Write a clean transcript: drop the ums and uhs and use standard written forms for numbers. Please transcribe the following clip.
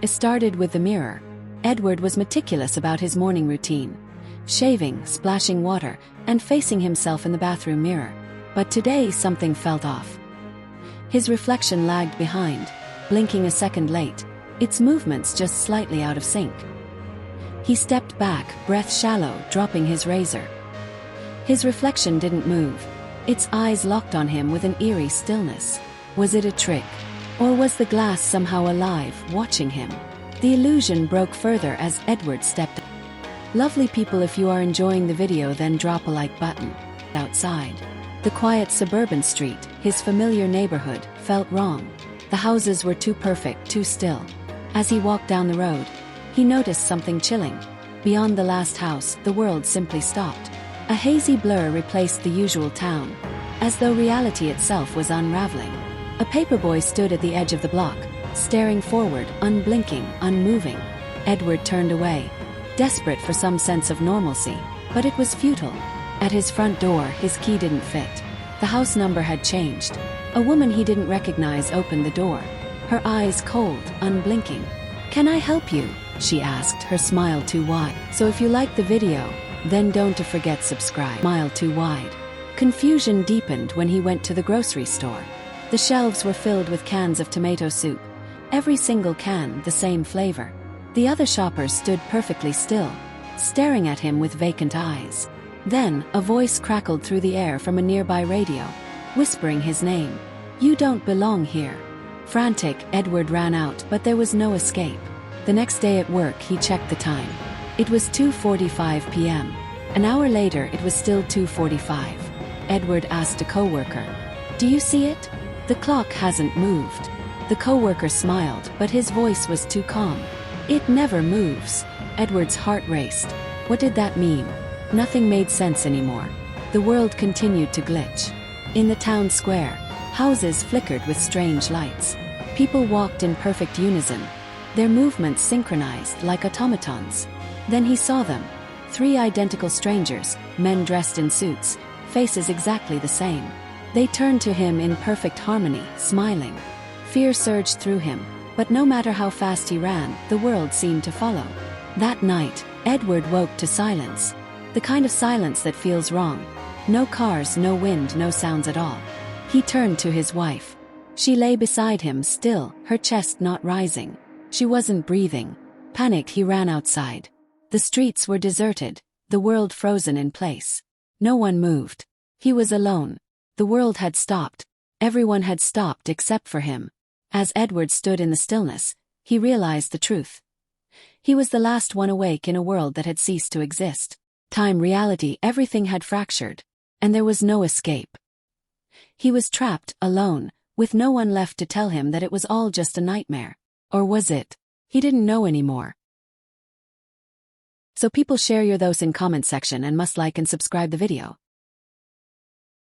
It started with the mirror. Edward was meticulous about his morning routine, shaving, splashing water, and facing himself in the bathroom mirror. But today something felt off. His reflection lagged behind, blinking a second late, its movements just slightly out of sync. He stepped back, breath shallow, dropping his razor. His reflection didn't move. Its eyes locked on him with an eerie stillness. Was it a trick? Or was the glass somehow alive, watching him? The illusion broke further as Edward stepped. Lovely people, if you are enjoying the video, then drop a like button. Outside, the quiet suburban street, his familiar neighborhood, felt wrong. The houses were too perfect, too still. As he walked down the road, he noticed something chilling. Beyond the last house, the world simply stopped. A hazy blur replaced the usual town, as though reality itself was unraveling. A paperboy stood at the edge of the block, staring forward, unblinking, unmoving. Edward turned away, desperate for some sense of normalcy, but it was futile. At his front door, his key didn't fit. The house number had changed. A woman he didn't recognize opened the door, her eyes cold, unblinking. "Can I help you?" she asked, her smile too wide. "So if you like the video, then don't forget subscribe." Smile too wide. Confusion deepened when he went to the grocery store. The shelves were filled with cans of tomato soup, every single can the same flavor. The other shoppers stood perfectly still, staring at him with vacant eyes. Then, a voice crackled through the air from a nearby radio, whispering his name. "You don't belong here." Frantic, Edward ran out, but there was no escape. The next day at work, he checked the time. It was 2:45 p.m. An hour later, it was still 2:45. Edward asked a coworker, "Do you see it? The clock hasn't moved." The coworker smiled, but his voice was too calm. "It never moves." Edward's heart raced. What did that mean? Nothing made sense anymore. The world continued to glitch. In the town square, houses flickered with strange lights. People walked in perfect unison, their movements synchronized like automatons. Then he saw them. 3 identical strangers, men dressed in suits, faces exactly the same. They turned to him in perfect harmony, smiling. Fear surged through him, but no matter how fast he ran, the world seemed to follow. That night, Edward woke to silence. The kind of silence that feels wrong. No cars, no wind, no sounds at all. He turned to his wife. She lay beside him still, her chest not rising. She wasn't breathing. Panicked, he ran outside. The streets were deserted, the world frozen in place. No one moved. He was alone. The world had stopped. Everyone had stopped except for him. As Edward stood in the stillness, he realized the truth. He was the last one awake in a world that had ceased to exist. Time, reality, everything had fractured, and there was no escape. He was trapped, alone, with no one left to tell him that it was all just a nightmare. Or was it? He didn't know anymore. So people, share your thoughts in comment section and must like and subscribe the video.